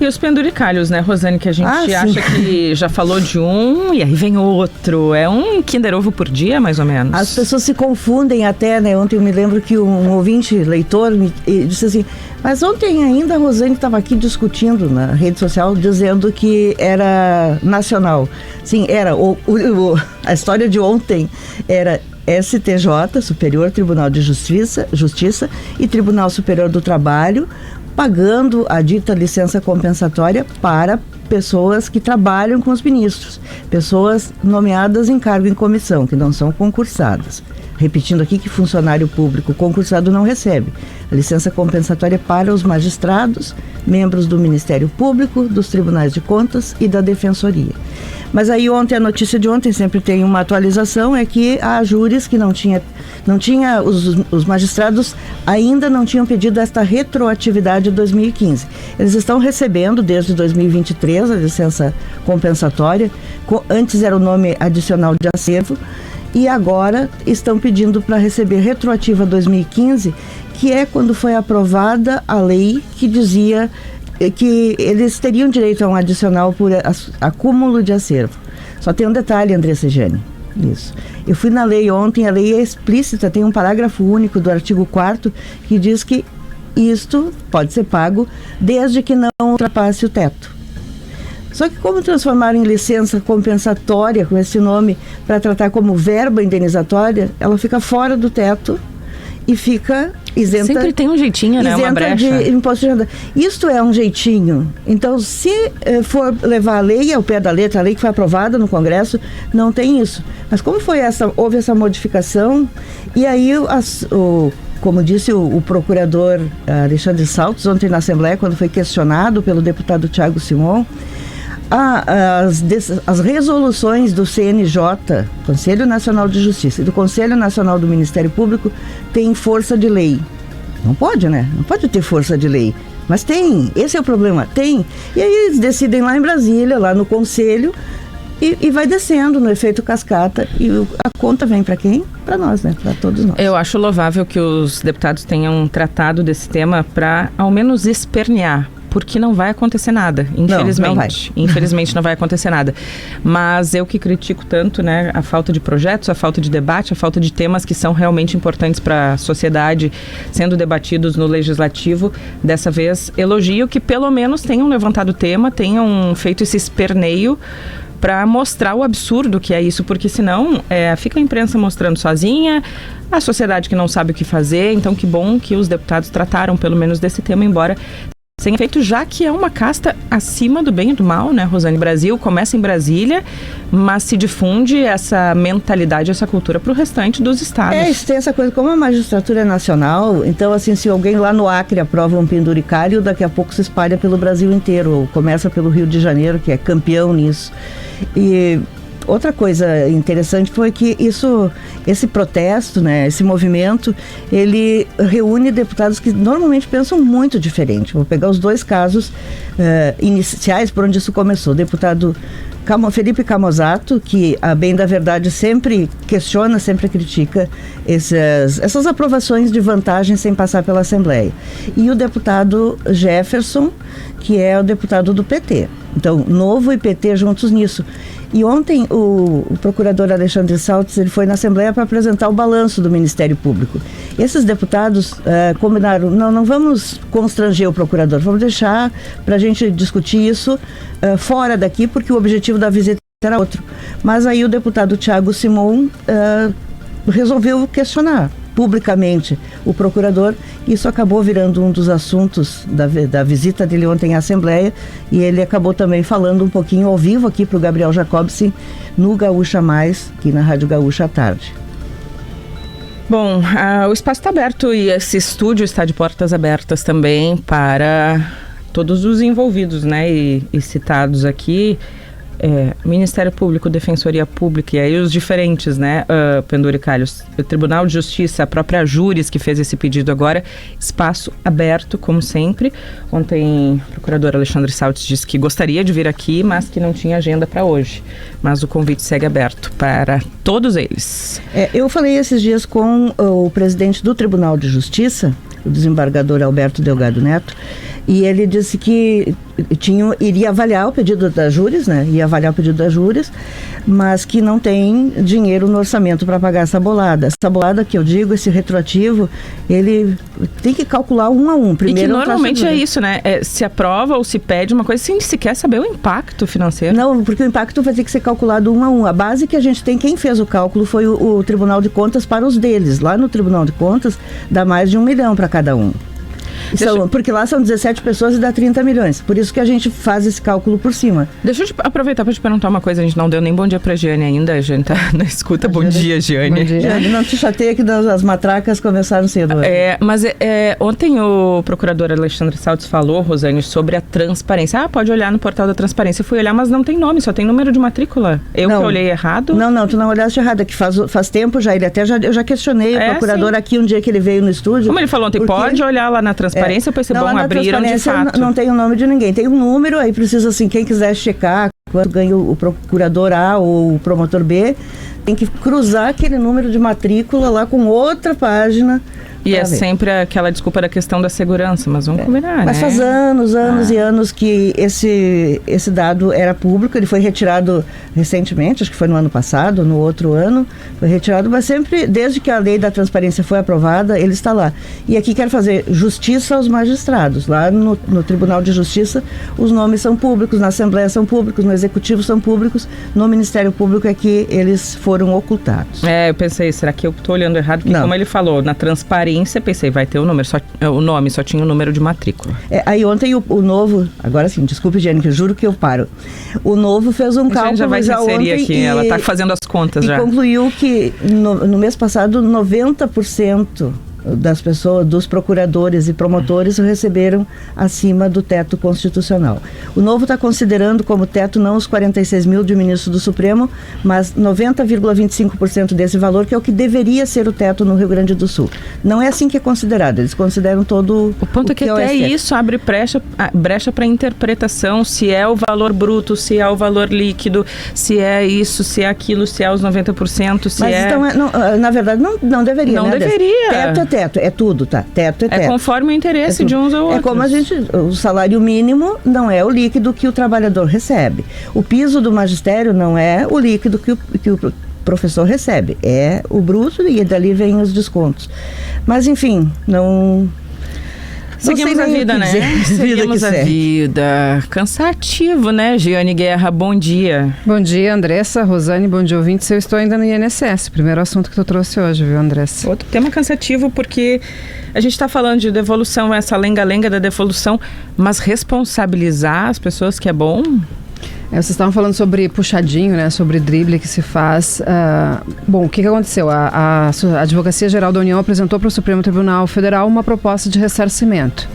E os penduricalhos, né, Rosane, que a gente acha que já falou de um e aí vem outro. É um Kinder Ovo por dia, mais ou menos? As pessoas se confundem até, né? Ontem eu me lembro que um ouvinte, leitor, me disse assim, mas ontem ainda a Rosane estava aqui discutindo na rede social, dizendo que era nacional. Sim, era. A história de ontem era STJ, Superior Tribunal de Justiça, e Tribunal Superior do Trabalho, pagando a dita licença compensatória para pessoas que trabalham com os ministros, pessoas nomeadas em cargo em comissão, que não são concursadas. Repetindo aqui que funcionário público concursado não recebe. A licença compensatória é para os magistrados, membros do Ministério Público, dos Tribunais de Contas e da Defensoria. Mas aí ontem, a notícia de ontem sempre tem uma atualização, é que há júris que os magistrados ainda não tinham pedido esta retroatividade de 2015. Eles estão recebendo desde 2023 a licença compensatória, antes era o nome adicional de acervo, e agora estão pedindo para receber retroativa 2015, que é quando foi aprovada a lei que dizia que eles teriam direito a um adicional por acúmulo de acervo. Só tem um detalhe, Andressa Jane. Isso. Eu fui na lei ontem, a lei é explícita, tem um parágrafo único do artigo 4º que diz que isto pode ser pago desde que não ultrapasse o teto. Só que como transformaram em licença compensatória com esse nome para tratar como verba indenizatória, ela fica fora do teto e fica isenta. Sempre tem um jeitinho, né? Uma brecha. De imposto de renda. Isto é um jeitinho. Então, se for levar a lei ao pé da letra, a lei que foi aprovada no Congresso, não tem isso. Mas como houve essa modificação, e aí como disse o procurador Alexandre Saltos ontem na Assembleia, quando foi questionado pelo deputado Thiago Simon, as resoluções do CNJ, Conselho Nacional de Justiça, e do Conselho Nacional do Ministério Público têm força de lei. Não pode, né? Não pode ter força de lei. Mas tem, esse é o problema, tem. E aí eles decidem lá em Brasília, lá no Conselho, e vai descendo no efeito cascata. E a conta vem para quem? Para nós, né? Para todos nós. Eu acho louvável que os deputados tenham tratado desse tema para, ao menos, espernear. Porque não vai acontecer nada, infelizmente. Não vai. Infelizmente não vai acontecer nada. Mas eu que critico tanto, né, a falta de projetos, a falta de debate, a falta de temas que são realmente importantes para a sociedade sendo debatidos no Legislativo, dessa vez elogio que pelo menos tenham levantado o tema, tenham feito esse esperneio para mostrar o absurdo que é isso, porque senão fica a imprensa mostrando sozinha, a sociedade que não sabe o que fazer. Então que bom que os deputados trataram pelo menos desse tema, embora sem efeito, já que é uma casta acima do bem e do mal, né, Rosane? Brasil começa em Brasília, mas se difunde essa mentalidade, essa cultura para o restante dos estados. Tem essa coisa, como a magistratura é nacional, então assim, se alguém lá no Acre aprova um penduricalho, daqui a pouco se espalha pelo Brasil inteiro, ou começa pelo Rio de Janeiro, que é campeão nisso. E outra coisa interessante foi que esse protesto, né, esse movimento, ele reúne deputados que normalmente pensam muito diferente. Vou pegar os dois casos iniciais por onde isso começou. O deputado Felipe Camozato, que, a bem da verdade, sempre questiona, sempre critica essas aprovações de vantagem sem passar pela Assembleia. E o deputado Jefferson, que é o deputado do PT. Então, Novo e PT juntos nisso. E ontem o procurador Alexandre Saltos, ele foi na Assembleia para apresentar o balanço do Ministério Público. Esses deputados combinaram, não vamos constranger o procurador, vamos deixar para a gente discutir isso fora daqui, porque o objetivo da visita era outro. Mas aí o deputado Thiago Simon resolveu questionar publicamente o procurador. Isso acabou virando um dos assuntos da visita dele ontem à Assembleia, e ele acabou também falando um pouquinho ao vivo aqui para o Gabriel Jacobson no Gaúcha Mais, aqui na Rádio Gaúcha à tarde. Bom, o espaço está aberto e esse estúdio está de portas abertas também para todos os envolvidos, né, e citados aqui. Ministério Público, Defensoria Pública, e aí os diferentes, né, penduricalhos, o Tribunal de Justiça, a própria Júris que fez esse pedido agora, espaço aberto, como sempre. Ontem o procurador Alexandre Saltes disse que gostaria de vir aqui, mas que não tinha agenda para hoje. Mas o convite segue aberto para todos eles. Eu falei esses dias com o presidente do Tribunal de Justiça, o desembargador Alberto Delgado Neto, e ele disse que iria avaliar o pedido das júris, né? Ia avaliar o pedido das júris, mas que não tem dinheiro no orçamento para pagar essa bolada. Essa bolada que eu digo, esse retroativo, ele tem que calcular um a um. Primeiro, e que normalmente é isso, né? Se aprova ou se pede uma coisa sem sequer saber o impacto financeiro. Não, porque o impacto vai ter que ser calculado um a um. A base que a gente tem, quem fez o cálculo foi o Tribunal de Contas para os deles. Lá no Tribunal de Contas dá mais de 1 milhão para cada um. Porque lá são 17 pessoas e dá 30 milhões. Por isso que a gente faz esse cálculo por cima. Deixa eu aproveitar para te perguntar uma coisa. A gente não deu nem bom dia para a Giane ainda. A gente tá na escuta. Bom dia, Giane. Bom dia. Giane, não te chateia que as matracas começaram cedo. Mas ontem o procurador Alexandre Saltes falou, Rosane, sobre a transparência. Pode olhar no portal da transparência. Eu fui olhar, mas não tem nome, só tem número de matrícula. Eu que olhei errado? Não, tu não olhaste errado. É que faz tempo já. Eu já questionei o procurador aqui um dia que ele veio no estúdio. Como ele falou ontem, pode olhar lá na transparência, eu pensei, bom, abriram de fato. Não tem o nome de ninguém, tem um número, aí precisa assim, quem quiser checar quanto ganha o procurador A ou o promotor B, tem que cruzar aquele número de matrícula lá com outra página. E é sempre aquela desculpa da questão da segurança, mas vamos combinar, mas faz anos e anos que esse dado era público, ele foi retirado recentemente, acho que foi no ano passado, no outro ano, foi retirado, mas sempre, desde que a lei da transparência foi aprovada, ele está lá. E aqui quero fazer justiça aos magistrados. Lá no Tribunal de Justiça, os nomes são públicos, na Assembleia são públicos, no Executivo são públicos, no Ministério Público é que eles foram ocultados. Eu pensei, será que eu estou olhando errado? Porque como ele falou, na transparência, pensei, vai ter o número, o nome, só tinha o número de matrícula. Aí ontem o Novo, agora sim, desculpe, Jenny, que eu juro que eu paro. O Novo fez um cálculo já vai já ontem aqui, ela está fazendo as contas já. E concluiu que no mês passado 90% das pessoas, dos procuradores e promotores receberam acima do teto constitucional. O Novo está considerando como teto não os 46 mil de ministro do Supremo, mas 90,25% desse valor, que é o que deveria ser o teto no Rio Grande do Sul. Não é assim que é considerado, eles consideram todo o ponto é que até isso abre brecha para interpretação, se é o valor bruto, se é o valor líquido, se é isso, se é aquilo, se é os 90%, se mas então, na verdade, não deveria. Não deveria. Teto, é tudo, tá? Teto é teto. É conforme o interesse de uns ou outros. É como o salário mínimo não é o líquido que o trabalhador recebe. O piso do magistério não é o líquido que o professor recebe. É o bruto e dali vem os descontos. Mas, enfim, Seguimos a vida, né? Seguimos a vida. Cansativo, né, Giane Guerra? Bom dia. Bom dia, Andressa, Rosane, bom dia, ouvintes. Eu estou ainda no INSS, primeiro assunto que tu trouxe hoje, viu, Andressa? Outro tema cansativo, porque a gente está falando de devolução, essa lenga-lenga da devolução, mas responsabilizar as pessoas que é bom... Vocês estavam falando sobre puxadinho, né? Sobre drible que se faz. Bom, o que aconteceu? A Advocacia Geral da União apresentou para o Supremo Tribunal Federal uma proposta de ressarcimento.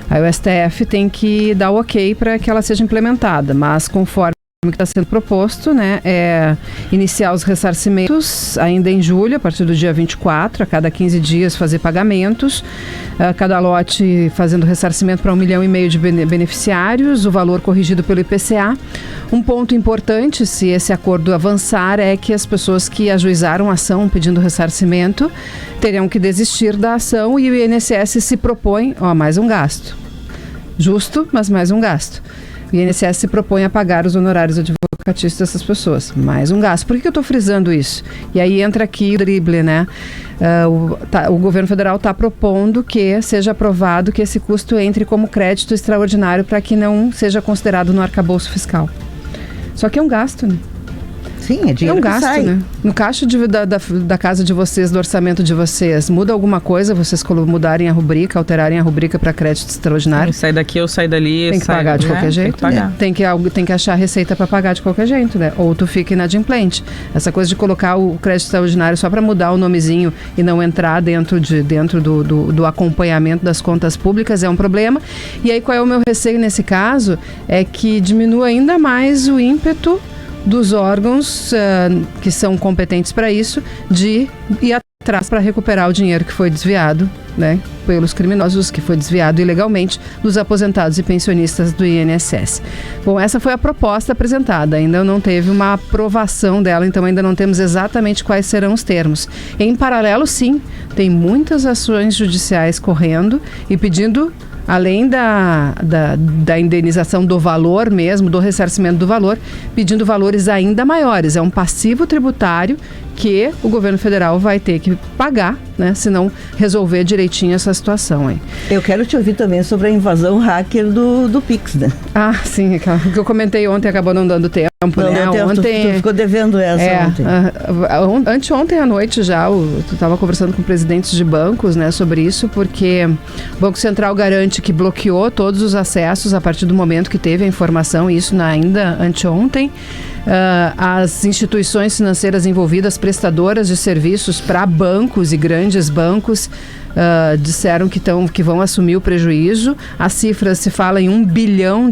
Aí o STF tem que dar o ok para que ela seja implementada, mas conforme que está sendo proposto, né, é iniciar os ressarcimentos ainda em julho, a partir do dia 24, a cada 15 dias fazer pagamentos, cada lote fazendo ressarcimento para 1,5 milhão de beneficiários, o valor corrigido pelo IPCA. Um ponto importante, se esse acordo avançar, é que as pessoas que ajuizaram a ação pedindo ressarcimento terão que desistir da ação e o INSS se propõe, mais um gasto. Justo, mas mais um gasto. O INSS se propõe a pagar os honorários advocatícios dessas pessoas. Mais um gasto. Por que eu estou frisando isso? E aí entra aqui o drible, né? O governo federal está propondo que seja aprovado que esse custo entre como crédito extraordinário para que não seja considerado no arcabouço fiscal. Só que é um gasto, né? Sim, é dinheiro um gasto, que sai. Né? No caixa da casa de vocês, do orçamento de vocês, muda alguma coisa? Vocês mudarem a rubrica, alterarem a rubrica para crédito extraordinário? Sai daqui ou sai dali. Tem que pagar de qualquer jeito. Tem que achar receita para pagar de qualquer jeito, né? Ou tu fica inadimplente. Essa coisa de colocar o crédito extraordinário só para mudar o nomezinho e não entrar dentro do acompanhamento das contas públicas é um problema. E aí qual é o meu receio nesse caso? É que diminua ainda mais o ímpeto dos órgãos que são competentes para isso, de ir atrás para recuperar o dinheiro que foi desviado, né, pelos criminosos, que foi desviado ilegalmente dos aposentados e pensionistas do INSS. Bom, essa foi a proposta apresentada, ainda não teve uma aprovação dela, então ainda não temos exatamente quais serão os termos. Em paralelo, sim, tem muitas ações judiciais correndo e pedindo além da indenização do valor mesmo, do ressarcimento do valor, pedindo valores ainda maiores. É um passivo tributário que o governo federal vai ter que pagar, né, se não resolver direitinho essa situação. Hein? Eu quero te ouvir também sobre a invasão hacker do Pix, né? Ah, sim, que eu comentei ontem, acabou não dando tempo, não, né? Ontem tu ficou devendo essa ontem. Anteontem à noite já, tu estava conversando com presidentes de bancos, né, sobre isso, porque o Banco Central garante que bloqueou todos os acessos a partir do momento que teve a informação, isso ainda anteontem. As instituições financeiras envolvidas, prestadoras de serviços para bancos e grandes bancos, disseram que vão assumir o prejuízo. As cifras se fala em R$1 bilhão,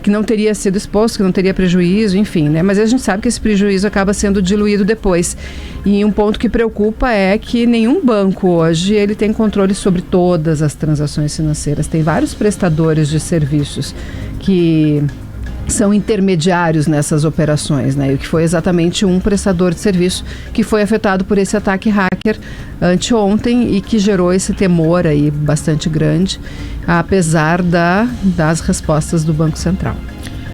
que não teria sido exposto, que não teria prejuízo, enfim, né? Mas a gente sabe que esse prejuízo acaba sendo diluído depois. E um ponto que preocupa é que nenhum banco hoje ele tem controle sobre todas as transações financeiras. Tem vários prestadores de serviços que são intermediários nessas operações, né? E que foi exatamente um prestador de serviço que foi afetado por esse ataque hacker anteontem e que gerou esse temor aí bastante grande, apesar das respostas do Banco Central.